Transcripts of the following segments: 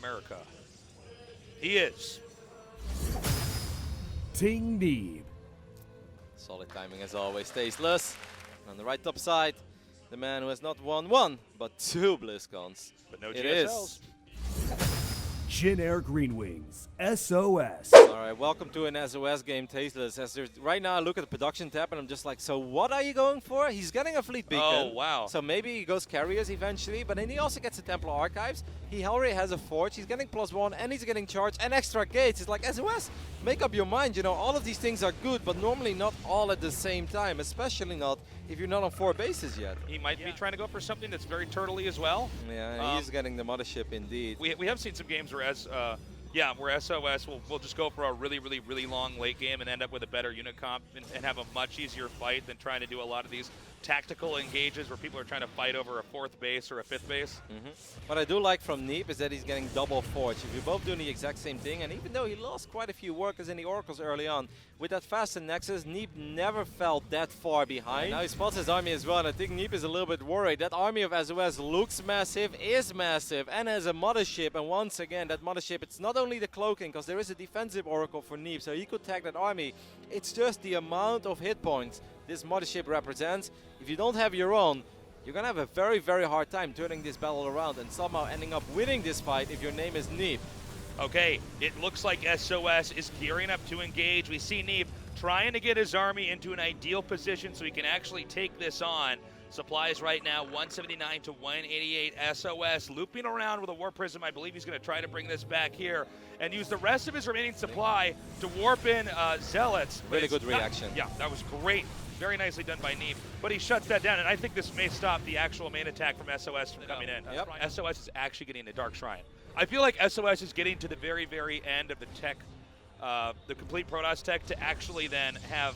America. He is. Ting Neeb. Solid timing as always, tasteless. On the right top side, the man who has not won one, but 2 BlizzCons. But no It GSLs. is. Jin Air Green Wings. SOS. Alright, welcome to an SOS game, tasteless. As there's, right now I look at the production tab and I'm just like, so what are you going for? He's getting a fleet beacon. Oh, wow. So maybe he goes carriers eventually, but then he also gets the Templar Archives. He already has a Forge, he's getting +1 and he's getting charged and extra gates. It's like, SOS, make up your mind, you know, all of these things are good, but normally not all at the same time, especially not if you're not on 4 bases yet. He might be trying to go for something that's very turtley as well. Yeah, he's getting the Mothership indeed. We have seen some games where where SOS will just go for a really long late game and end up with a better unit comp and have a much easier fight than trying to do a lot of these tactical engages where people are trying to fight over a 4th base or a 5th base. What I do like from Neeb is that he's getting double Forge. If you're both doing the exact same thing, and even though he lost quite a few workers in the Oracles early on, with that fast Nexus, Neeb never felt that far behind. Now he spots his army as well, and I think Neeb is a little bit worried. That army of SOS looks massive, is massive, and has a Mothership, and once again, that Mothership, it's not only the cloaking, because there is a defensive Oracle for Neeb, so he could tag that army. It's just the amount of hit points this Mothership represents. If you don't have your own, you're gonna have a very hard time turning this battle around and somehow ending up winning this fight if your name is Neeb. Okay, it looks like SOS is gearing up to engage. We see Neeb trying to get his army into an ideal position so he can actually take this on. Supplies right now, 179 to 188. SOS looping around with a War Prism. I believe he's going to try to bring this back here and use the rest of his remaining supply to warp in Zealots. Really good reaction. Yeah, that was great. Very nicely done by Neeb. But he shuts that down, and I think this may stop the actual main attack from SOS from coming in. Yep. SOS is actually getting the Dark Shrine. I feel like SOS is getting to the very end of the tech, the complete Protoss tech, to actually then have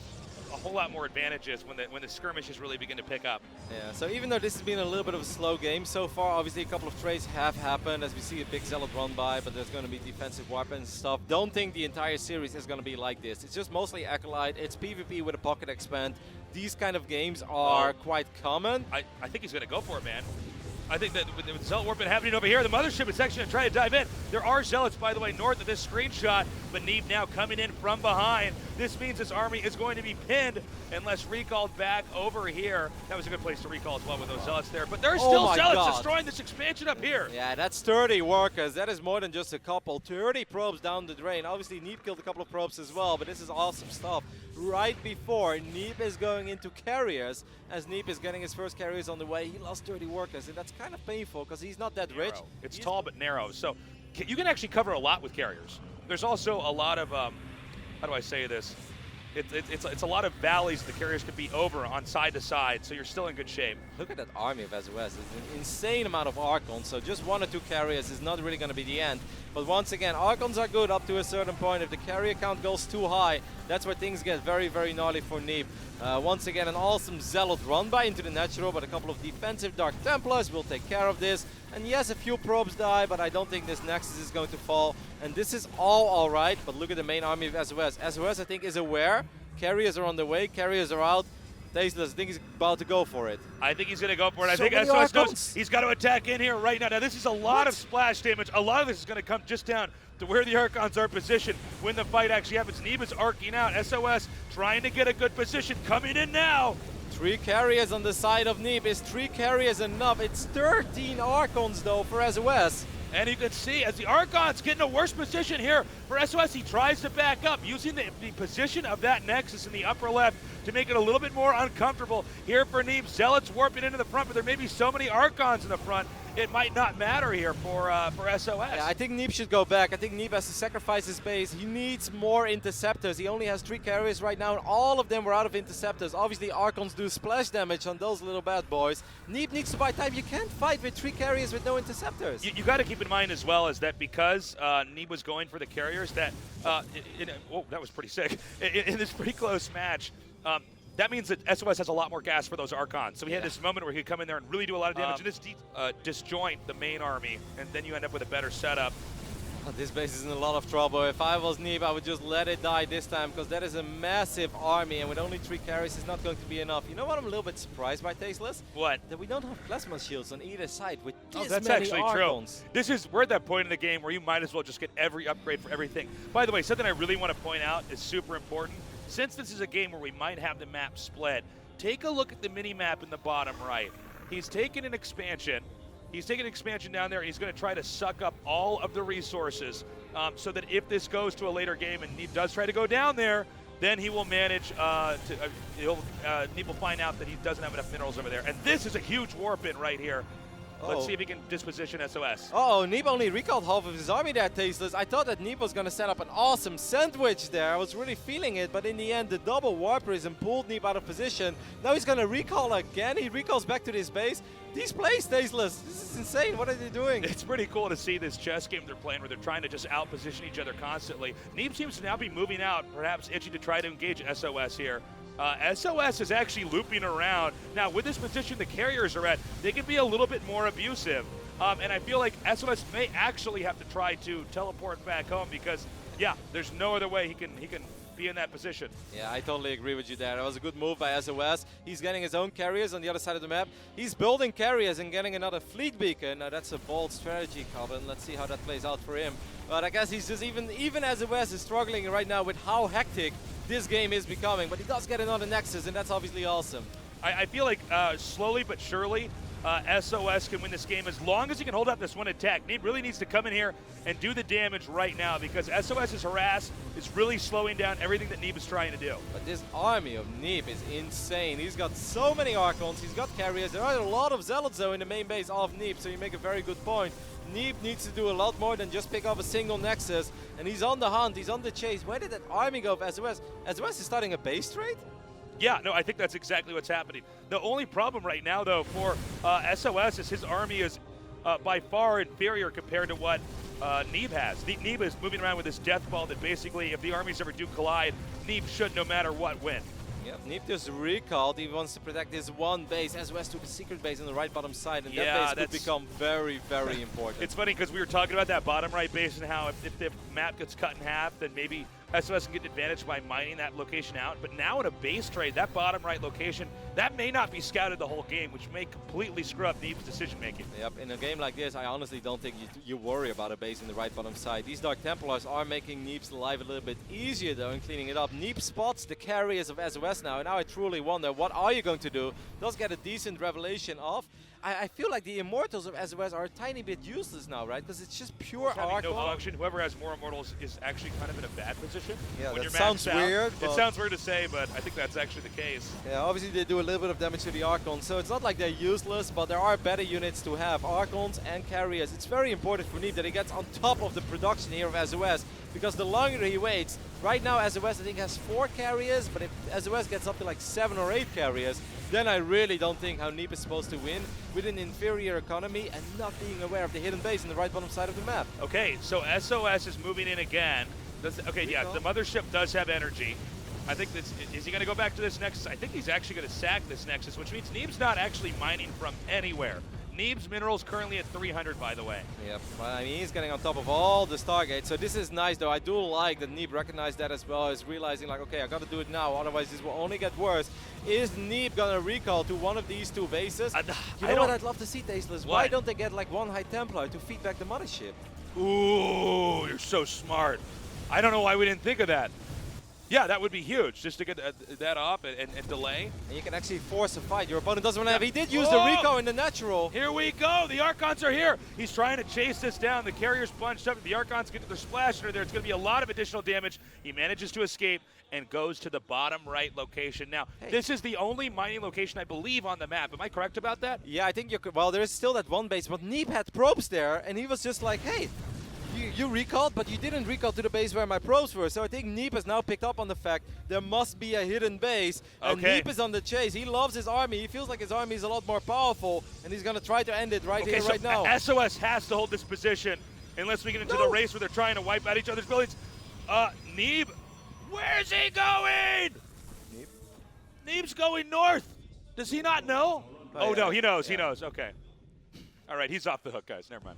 a whole lot more advantages when the skirmishes really begin to pick up. Yeah, so even though this has been a little bit of a slow game so far, obviously a couple of trades have happened as we see a big Zealot run by, but there's going to be defensive weapons and stuff. Don't think the entire series is going to be like this. It's just mostly Acolyte, it's PvP with a pocket expand. These kind of games are quite common. I think he's going to go for it, man. I think that with the Zealot warp happening over here, the Mothership is actually going to try to dive in. There are Zealots, by the way, north of this screenshot, but Neeb now coming in from behind. This means this army is going to be pinned unless recalled back over here. That was a good place to recall as well with those Zealots there. But there's still Zealots destroying this expansion up here. Yeah, that's 30 workers. That is more than just a couple. 30 probes down the drain. Obviously, Neeb killed a couple of probes as well, but this is awesome stuff. Right before Neeb is going into carriers, as Neeb is getting his first carriers on the way, he lost 30 workers, and that's kind of painful because he's not that rich. It's tall but narrow, so you can actually cover a lot with carriers. There's also a lot of, how do I say this? It's a lot of valleys the carriers could be over on side to side, so you're still in good shape. Look at that army of SOS. It's an insane amount of Archons, so just 1 or 2 carriers is not really going to be the end. But once again, Archons are good up to a certain point. If the carrier count goes too high, that's where things get very gnarly for Neeb. Once again, an awesome Zealot run by into the natural, but a couple of defensive Dark Templars will take care of this. And yes, a few probes die, but I don't think this Nexus is going to fall. And this is all alright, but look at the main army of SOS. SOS, I think, is aware. Carriers are on the way, carriers are out. Tasteless, I think he's about to go for it. I think he's going to go for it. So I think SOS knows he's got to attack in here right now. Now, this is a lot of splash damage. A lot of this is going to come just down to where the Archons are positioned when the fight actually happens. Neeb is arcing out. SOS trying to get a good position. Coming in now. 3 carriers on the side of Neeb. Is 3 carriers enough? It's 13 Archons, though, for SOS. And you can see as the Archons get in a worse position here for SOS, he tries to back up using the position of that Nexus in the upper left to make it a little bit more uncomfortable here for Neeb. Zealots warping into the front, but there may be so many Archons in the front, it might not matter here for SOS. Yeah, I think Neeb should go back. I think Neeb has to sacrifice his base. He needs more interceptors. He only has 3 carriers right now, and all of them were out of interceptors. Obviously, Archons do splash damage on those little bad boys. Neeb needs to buy time. You can't fight with 3 carriers with no interceptors. You got to keep in mind as well is that because Neeb was going for the carriers, that whoa, that was pretty sick. In this pretty close match, that means that SOS has a lot more gas for those Archons. So he had this moment where he could come in there and really do a lot of damage and just disjoint the main army, and then you end up with a better setup. This base is in a lot of trouble. If I was Neeb, I would just let it die this time, because that is a massive army, and with only 3 carries, it's not going to be enough. You know what I'm a little bit surprised by, Tasteless? What? That we don't have plasma shields on either side. With Oh, this that's many actually Archons. true. We're at that point in the game where you might as well just get every upgrade for everything. By the way, something I really want to point out is super important. Since this is a game where we might have the map split, take a look at the mini-map in the bottom right. He's taken an expansion. He's taking an expansion down there, and he's going to try to suck up all of the resources so that if this goes to a later game and Neeb does try to go down there, then he will manage Neeb will find out that he doesn't have enough minerals over there. And this is a huge warp in right here. Let's see if he can disposition SOS. Oh, Neeb only recalled half of his army there, Tasteless. I thought that Neeb was going to set up an awesome sandwich there. I was really feeling it, but in the end, the double warperism pulled Neeb out of position. Now he's going to recall again. He recalls back to this base. These plays, Tasteless, this is insane. What are they doing? It's pretty cool to see this chess game they're playing where they're trying to just out-position each other constantly. Neeb seems to now be moving out, perhaps itching to try to engage SOS here. SOS is actually looping around. Now, with this position the carriers are at, they can be a little bit more abusive. And I feel like SOS may actually have to try to teleport back home because, yeah, there's no other way he can be in that position. Yeah, I totally agree with you there. That was a good move by SOS. He's getting his own carriers on the other side of the map. He's building carriers and getting another fleet beacon. Now, that's a bold strategy, Calvin. Let's see how that plays out for him. But I guess he's just even SOS is struggling right now with how hectic this game is becoming, but he does get another Nexus, and that's obviously awesome. I feel like slowly but surely, SOS can win this game as long as he can hold up this one attack. Neeb really needs to come in here and do the damage right now because SOS's harass is really slowing down everything that Neeb is trying to do. But this army of Neeb is insane. He's got so many Archons, he's got carriers. There are a lot of Zealots though in the main base of Neeb, so you make a very good point. Neeb needs to do a lot more than just pick up a single Nexus, and he's on the hunt, he's on the chase. Where did that army go of SOS? SOS is starting a base trade? Yeah, no, I think that's exactly what's happening. The only problem right now, though, for SOS is his army is by far inferior compared to what Neeb has. Neeb is moving around with this death ball that basically, if the armies ever do collide, Neeb should, no matter what, win. Yep, Neeb just recalled. He wants to protect this one base. SOS took a secret base on the right bottom side, and that base could become very, very important. It's funny because we were talking about that bottom right base and how if the map gets cut in half, then maybe SOS can get an advantage by mining that location out. But now in a base trade, that bottom right location, that may not be scouted the whole game, which may completely screw up Neeb's decision making. Yep, in a game like this, I honestly don't think you worry about a base in the right bottom side. These Dark Templars are making Neeb's life a little bit easier though and cleaning it up. Neeb spots the carriers of SOS now, and now I truly wonder, what are you going to do? Does get a decent revelation off. I feel like the Immortals of SOS are a tiny bit useless now, right? Because it's just pure Arc. No function. Whoever has more Immortals is actually kind of in a bad position. Yeah, when that you're sounds maxed out. weird. It sounds weird to say, but I think that's actually the case. Yeah, obviously they do a little bit of damage to the Archons, so it's not like they're useless, but there are better units to have. Archons and carriers. It's very important for Neeb that he gets on top of the production here of SOS, because the longer he waits, right now SOS I think has 4 carriers, but if SOS gets up to like 7 or 8 carriers, then I really don't think how Neeb is supposed to win with an inferior economy and not being aware of the hidden base in the right bottom side of the map. Okay, so SOS is moving in again. Okay, yeah, the Mothership does have energy. I think this, is he going to go back to this Nexus? I think he's actually going to sack this Nexus, which means Neeb's not actually mining from anywhere. Neeb's minerals currently at 300, by the way. Yep, well, I mean, he's getting on top of all the Stargates, so this is nice, though. I do like that Neeb recognized that as well, as realizing, like, okay, I got to do it now, otherwise this will only get worse. Is Neeb going to recall to one of these 2 bases? You know what I'd love to see, Tasteless? Why don't they get, like, 1 High Templar to feed back the Mothership? Ooh, you're so smart. I don't know why we didn't think of that. Yeah, that would be huge, just to get that off and delay. And you can actually force a fight. Your opponent doesn't want to have. He did use the recall in the natural. Here we go. The Archons are here. He's trying to chase this down. The carrier's bunched up. The Archons get to their splash under there. It's going to be a lot of additional damage. He manages to escape and goes to the bottom right location. Now, this is the only mining location, I believe, on the map. Am I correct about that? Yeah, I think you're. Well, there is still that one base, but Neeb had probes there, and he was just like, hey. You recalled, but you didn't recall to the base where my probes were. So I think Neeb has now picked up on the fact there must be a hidden base. And Neeb is on the chase. He loves his army. He feels like his army is a lot more powerful. And he's going to try to end it right here, right now. SOS has to hold this position unless we get into the race where they're trying to wipe out each other's buildings. Neeb, where's he going? Neeb's going north. Does he not know? Oh, no, he knows. He knows. Okay. All right, he's off the hook, guys. Never mind.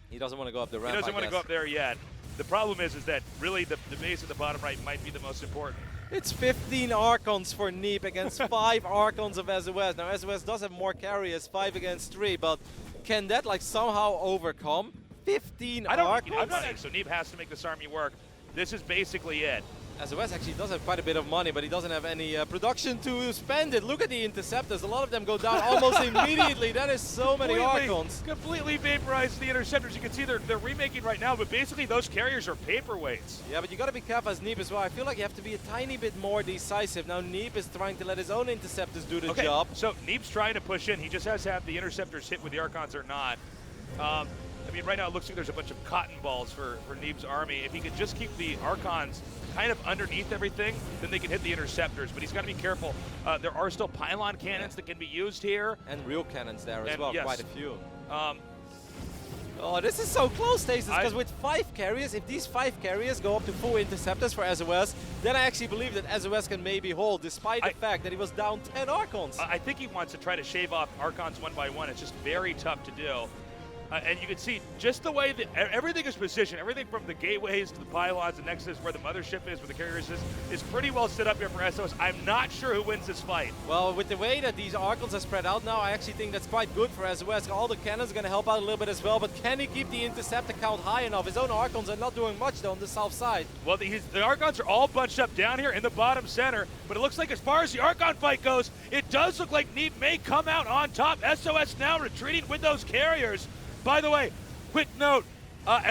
He doesn't want to go up the ramp. He doesn't want to go up there yet. The problem is that really the base at the bottom right might be the most important. It's 15 Archons for Neeb against 5 Archons of SOS. Now SOS does have more carriers, 5 against 3, but Can that like somehow overcome 15 I don't. Archons? I'm not. So Neeb has to make this army work. This is basically it. SOS actually does have quite a bit of money, but he doesn't have any production to spend it. Look at the interceptors. A lot of them go down almost immediately. That is so many Archons. Completely vaporized the interceptors. You can see they're remaking right now, but basically those carriers are paperweights. Yeah, but you got to be careful as Neeb as well. I feel like you have to be a tiny bit more decisive. Now Neeb is trying to let his own interceptors do the job. So Neeb's trying to push in. He just has to have the interceptors hit with the Archons or not. I mean, right now it looks like there's a bunch of cotton balls for Neeb's army. If he could just keep the Archons kind of underneath everything, then they can hit the interceptors. But he's got to be careful. There are still pylon cannons that can be used here. And real cannons there as well, yes. quite a few. Oh, this is so close, Stasis, because with 5 carriers, if these 5 carriers go up to 4 interceptors for SOS, then I actually believe that SOS can maybe hold, despite the fact that he was down 10 Archons. I think he wants to try to shave off Archons one by one. It's just very tough to do. And you can see just the way that everything is positioned, everything from the gateways to the pylons, the nexus, where the mothership is, where the carriers is pretty well set up here for SOS. I'm not sure who wins this fight. Well, with the way that these Archons are spread out now, I actually think that's quite good for SOS. All the cannons are going to help out a little bit as well, but can he keep the interceptor count high enough? His own Archons are not doing much, though, on the south side. Well, the Archons are all bunched up down here in the bottom center, but it looks like as far as the Archon fight goes, it does look like Neeb may come out on top. SOS now retreating with those carriers. By the way, quick note,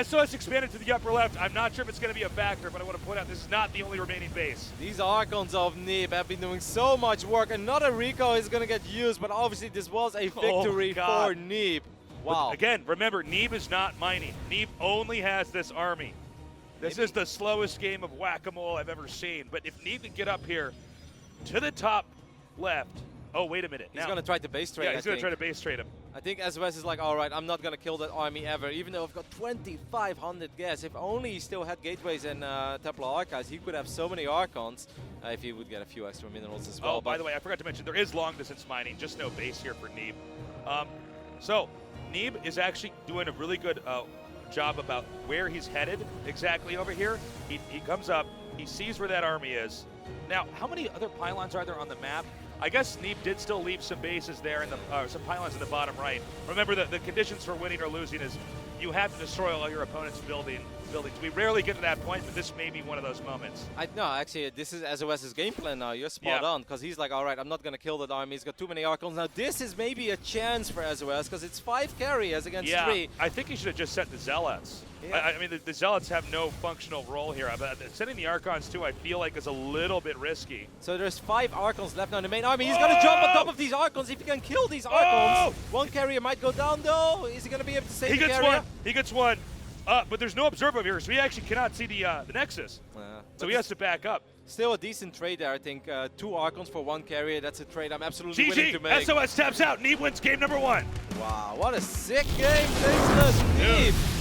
SOS expanded to the upper left. I'm not sure if it's going to be a factor, but I want to point out this is not the only remaining base. These Archons of Neeb have been doing so much work. Another Rico is going to get used, but obviously this was a victory for Neeb. Wow. But again, remember, Neeb is not mining. Neeb only has this army. This is the slowest game of whack-a-mole I've ever seen. But if Neeb can get up here to the top left, oh, wait a minute. He's going to try to base trade, Yeah, he's going to try to base trade him. I think SOS is like, all right, I'm not going to kill that army ever, even though I've got 2,500 gas. If only he still had gateways and Templar Archives, he could have so many Archons if he would get a few extra minerals as well. Oh, by the way, I forgot to mention, there is long-distance mining, just no base here for Neeb. So, Neeb is actually doing a really good job about where he's headed exactly over here. He comes up, he sees where that army is. Now, how many other pylons are there on the map? I guess Neeb did still leave some bases there, in the some pylons in the bottom right. Remember that the conditions for winning or losing is you have to destroy all your opponent's buildings. We rarely get to that point, but this may be one of those moments. No, actually, this is SOS's game plan now. You're spot on, because he's like, all right, I'm not going to kill that army. He's got too many Archons. Now, this is maybe a chance for SOS, because it's 5 carriers against 3. I think he should have just set the Zealots. Yeah. I mean, the Zealots have no functional role here. But sending the Archons, too, I feel like is a little bit risky. So there's 5 Archons left now in the main army. He's going to jump on top of these Archons. If he can kill these Archons, one carrier might go down, though. Is he going to be able to save the carrier? He gets one. But there's no observer here, so he actually cannot see the Nexus. So he has to back up. Still a decent trade there, I think. 2 Archons for 1 carrier. That's a trade I'm absolutely willing to make. SOS taps out. Neeb wins game number 1. Wow, what a sick game. Thanks, Neeb.